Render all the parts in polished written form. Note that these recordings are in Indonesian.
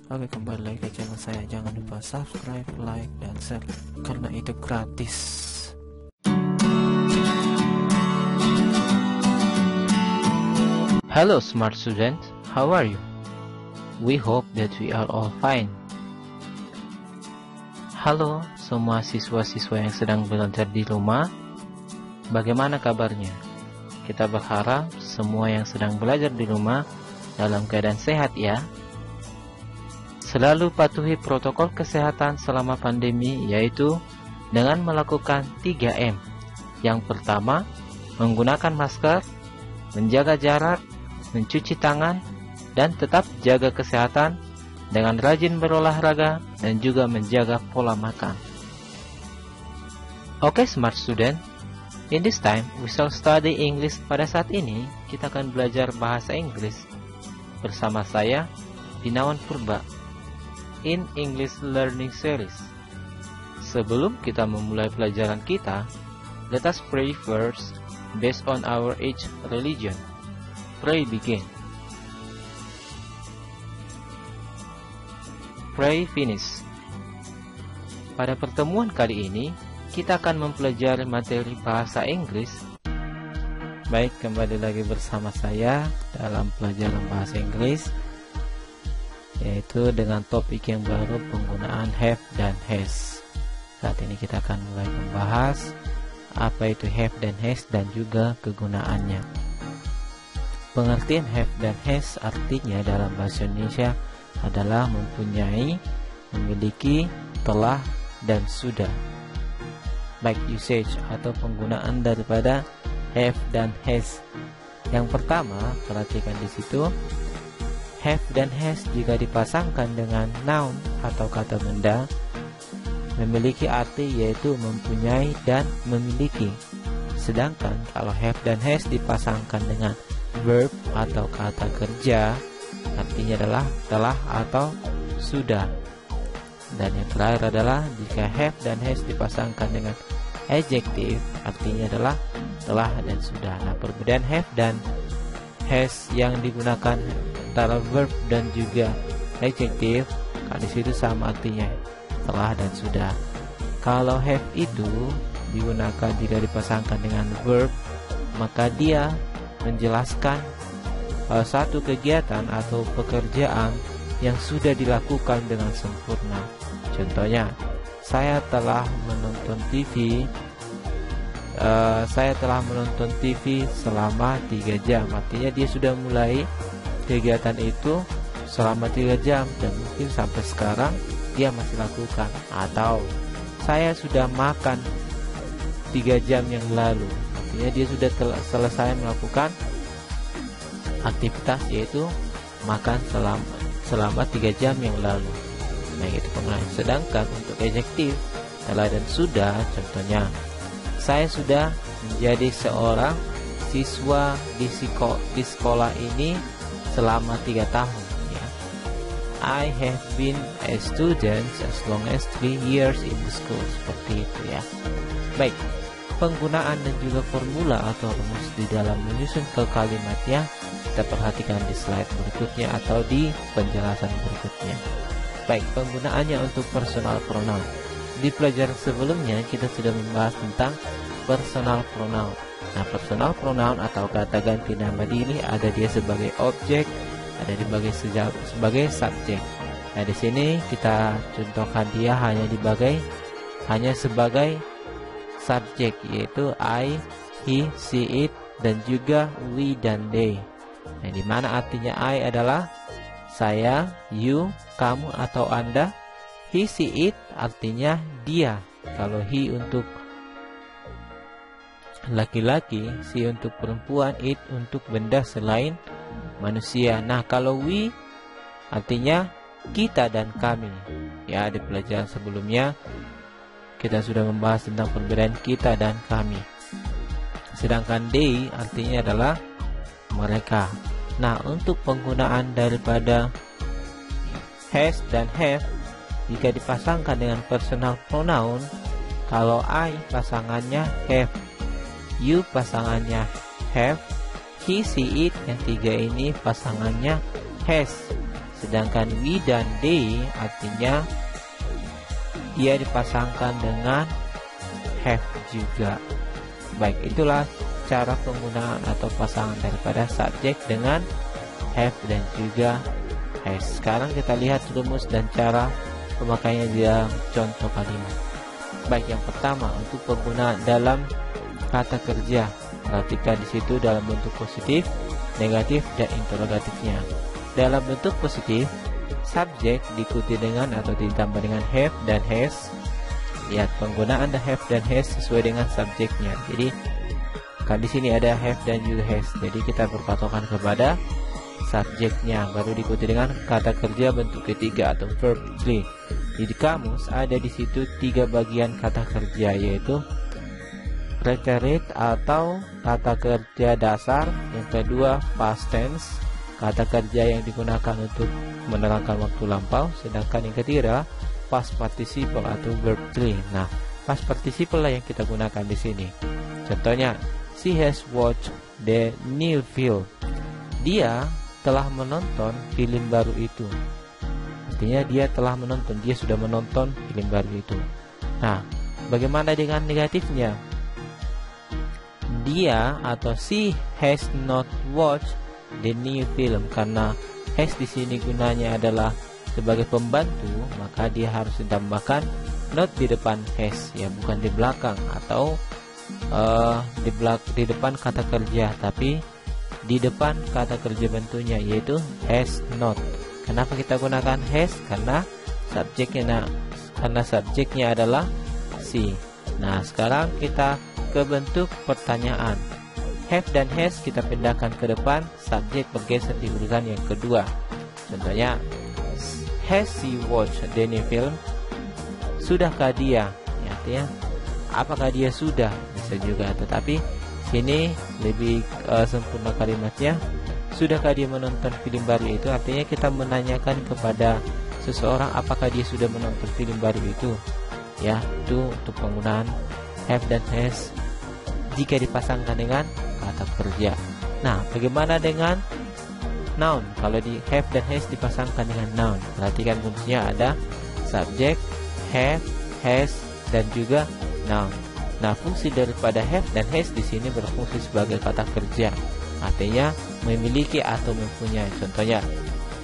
Oke, kembali lagi ke channel saya. Jangan lupa subscribe, like, dan share karena itu gratis. Hello smart students, how are you? We hope that we are all fine. Halo semua siswa-siswa yang sedang belajar di rumah, bagaimana kabarnya? Kita berharap semua yang sedang belajar di rumah dalam keadaan sehat ya. Selalu patuhi protokol kesehatan selama pandemi, yaitu dengan melakukan 3M. Yang pertama, menggunakan masker, menjaga jarak, mencuci tangan, dan tetap jaga kesehatan dengan rajin berolahraga dan juga menjaga pola makan. Oke, smart student, in this time we shall study English. Pada saat ini kita akan belajar bahasa Inggris bersama saya, Binawan Purba, in English Learning Series. Sebelum kita memulai pelajaran kita, let us pray first based on our each religion. Pray begin. Pray finish. Pada pertemuan kali ini, kita akan mempelajari materi bahasa Inggris. Baik, kembali lagi bersama saya dalam pelajaran bahasa Inggris, yaitu dengan topik yang baru, penggunaan have dan has. Saat ini kita akan mulai membahas apa itu have dan has dan juga kegunaannya. Pengertian have dan has artinya dalam bahasa Indonesia adalah mempunyai, memiliki, telah, dan sudah. Baik, usage atau penggunaan daripada have dan has. Yang pertama, perhatikan di situ. Have dan has jika dipasangkan dengan noun atau kata benda memiliki arti yaitu mempunyai dan memiliki. Sedangkan kalau have dan has dipasangkan dengan verb atau kata kerja artinya adalah telah atau sudah. Dan yang terakhir adalah jika have dan has dipasangkan dengan adjective artinya adalah telah dan sudah. Nah, perbedaan have dan has yang digunakan antara verb dan juga adjective, di situ sama artinya, telah dan sudah. Kalau have itu digunakan jika dipasangkan dengan verb, maka dia menjelaskan satu kegiatan atau pekerjaan yang sudah dilakukan dengan sempurna. Contohnya, saya telah menonton TV. Saya telah menonton TV selama 3 jam. Artinya dia sudah mulai kegiatan itu selama 3 jam dan mungkin sampai sekarang dia masih lakukan. Atau saya sudah makan 3 jam yang lalu. Artinya dia sudah selesai melakukan aktivitas yaitu makan selama 3 jam yang lalu. Nah, itu penggunaan. Sedangkan untuk adjektif telah dan sudah, contohnya, saya sudah menjadi seorang siswa di sekolah ini selama 3 tahun ya. I have been a student as long as 3 years in the school. Seperti itu ya. Baik, penggunaan dan juga formula atau rumus di dalam menyusun ke kalimatnya kita perhatikan di slide berikutnya atau di penjelasan berikutnya. Baik, penggunaannya untuk personal pronoun. Di pelajaran sebelumnya kita sudah membahas tentang personal pronoun. Nah, personal pronoun atau kata ganti nama diri ada dia sebagai objek, ada sebagai subjek. Nah, di sini kita contohkan dia hanya sebagai subjek, yaitu I, he, she, it, dan juga we dan they. Nah, di mana artinya I adalah saya, you, kamu atau Anda. He, she, it artinya dia. Kalau he untuk laki-laki, she untuk perempuan, it untuk benda selain manusia. Nah, kalau we artinya kita dan kami. Ya, di pelajaran sebelumnya kita sudah membahas tentang perbedaan kita dan kami. Sedangkan they artinya adalah mereka. Nah, untuk penggunaan daripada has dan have jika dipasangkan dengan personal pronoun, kalau I pasangannya have, you pasangannya have, he, she, it yang 3 ini pasangannya has. Sedangkan we dan they artinya dia dipasangkan dengan have juga. Baik, itulah cara penggunaan atau pasangan daripada subjek dengan have dan juga has. Sekarang kita lihat rumus dan cara pemakaiannya dalam contoh kalimat. Baik, yang pertama untuk penggunaan dalam kata kerja. Perhatikan di situ dalam bentuk positif, negatif, dan interrogatifnya. Dalam bentuk positif, subjek diikuti dengan atau ditambah dengan have dan has. Lihat penggunaan the have dan has sesuai dengan subjeknya. Jadi kan di sini ada have dan juga has. Jadi kita berpatokan kepada subjeknya, baru diikuti dengan kata kerja bentuk ketiga atau verb 3. Di kamus ada di situ 3 bagian kata kerja, yaitu preterite atau kata kerja dasar, yang kedua past tense, kata kerja yang digunakan untuk menerangkan waktu lampau, sedangkan yang ketiga past participle atau verb 3. Nah, past participle lah yang kita gunakan di sini. Contohnya, she has watched the new film. Dia telah menonton film baru itu. Artinya dia telah menonton, dia sudah menonton film baru itu. Nah, bagaimana dengan negatifnya? Dia atau she has not watched the new film. Karena has di sini gunanya adalah sebagai pembantu, maka dia harus ditambahkan not di depan has, ya, bukan di belakang atau di depan kata kerja, tapi di depan kata kerja bentuknya, yaitu has not. Kenapa kita gunakan has? Karena subjeknya adalah she. Nah, sekarang kita ke bentuk pertanyaan. Have dan has kita pindahkan ke depan, subjek bergeser di urutan yang kedua. Contohnya, has she watched the new film? Sudahkah dia? Ya, artinya apakah dia sudah? Bisa juga, tetapi sini lebih sempurna kalimatnya. Sudahkah dia menonton film baru itu? Artinya kita menanyakan kepada seseorang apakah dia sudah menonton film baru itu. Ya, itu untuk penggunaan have dan has jika dipasangkan dengan kata kerja. Nah, bagaimana dengan noun? Kalau di have dan has dipasangkan dengan noun, perhatikan fungsinya ada subjek, have, has, dan juga noun. Nah, fungsi daripada have dan has di sini berfungsi sebagai kata kerja, artinya memiliki atau mempunyai. Contohnya,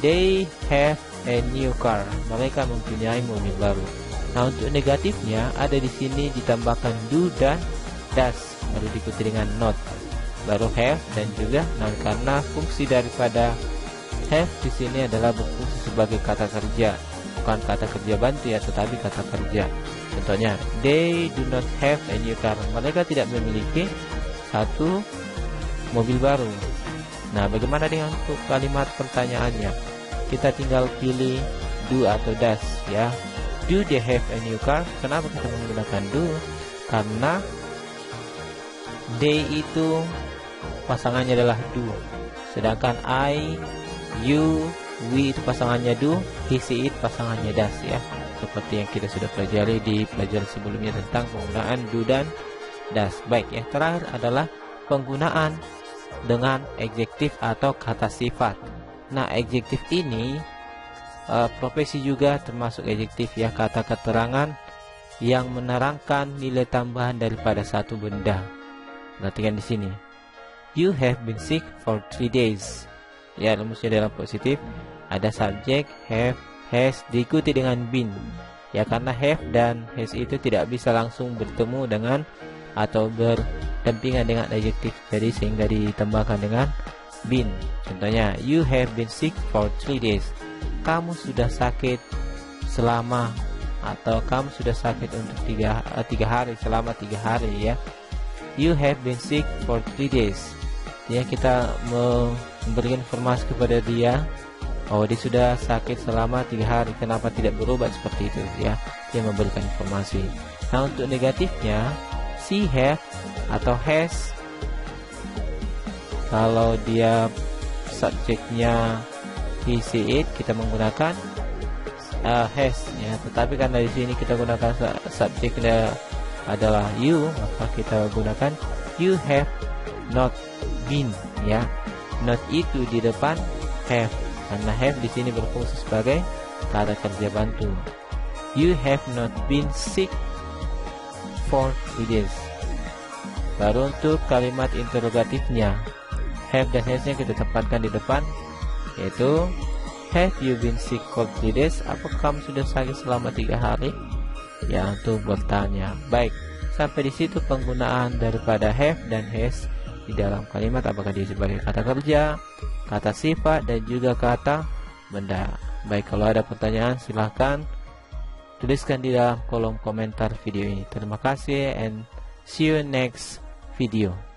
they have a new car. Mereka mempunyai mobil baru. Nah, untuk negatifnya ada di sini ditambahkan do dan does, baru diikuti dengan not, baru have dan juga noun. Karena fungsi daripada have di sini adalah berfungsi sebagai kata kerja, bukan kata kerja bantu ya, tetapi kata kerja. Contohnya, they do not have a new car. Mereka tidak memiliki satu mobil baru. Nah, bagaimana dengan untuk kalimat pertanyaannya? Kita tinggal pilih do atau does, ya. Do they have a new car? Kenapa kita menggunakan do? Karena they itu pasangannya adalah do, sedangkan I, you, we itu pasangannya do, he, she, it pasangannya does, ya. Seperti yang kita sudah pelajari di pelajaran sebelumnya tentang penggunaan do dan does. Baik, yang terakhir adalah penggunaan dengan adjektif atau kata sifat. Nah, adjektif ini profesi juga termasuk adjektif, ya, kata keterangan yang menerangkan nilai tambahan daripada satu benda. Perhatikan di sini. You have been sick for 3 days. Ya, rumusnya dalam positif ada subjek, have, has diikuti dengan been. Ya, karena have dan has itu tidak bisa langsung bertemu dengan atau berdampingan dengan adjektif, jadi sehingga ditambahkan dengan been. Contohnya, you have been sick for 3 days. Kamu sudah sakit selama, atau kamu sudah sakit untuk 3 hari, selama 3 hari, ya. You have been sick for 3 days. Ya, kita memberikan informasi kepada dia, oh, dia sudah sakit selama 3 hari, kenapa tidak berobat seperti itu, ya. Dia memberikan informasi. Nah, untuk negatifnya, she have atau has, kalau dia subjeknya he, she, it, kita menggunakan has, ya. Tetapi karena di sini kita gunakan subjeknya adalah you, maka kita gunakan you have not been, ya. Not itu di depan have, karena have di sini berfungsi sebagai kata kerja bantu. You have not been sick for 3 days. Baru untuk kalimat interrogatifnya, have dan has-nya kita tempatkan di depan, yaitu have you been sick for 3 days? Apakah kamu sudah sakit selama 3 hari? Ya, untuk bertanya. Baik, sampai di situ penggunaan daripada have dan has di dalam kalimat, apakah dia sebagai kata kerja, kata sifat, dan juga kata benda. Baik, kalau ada pertanyaan silahkan tuliskan di dalam kolom komentar video ini. Terima kasih and see you next video.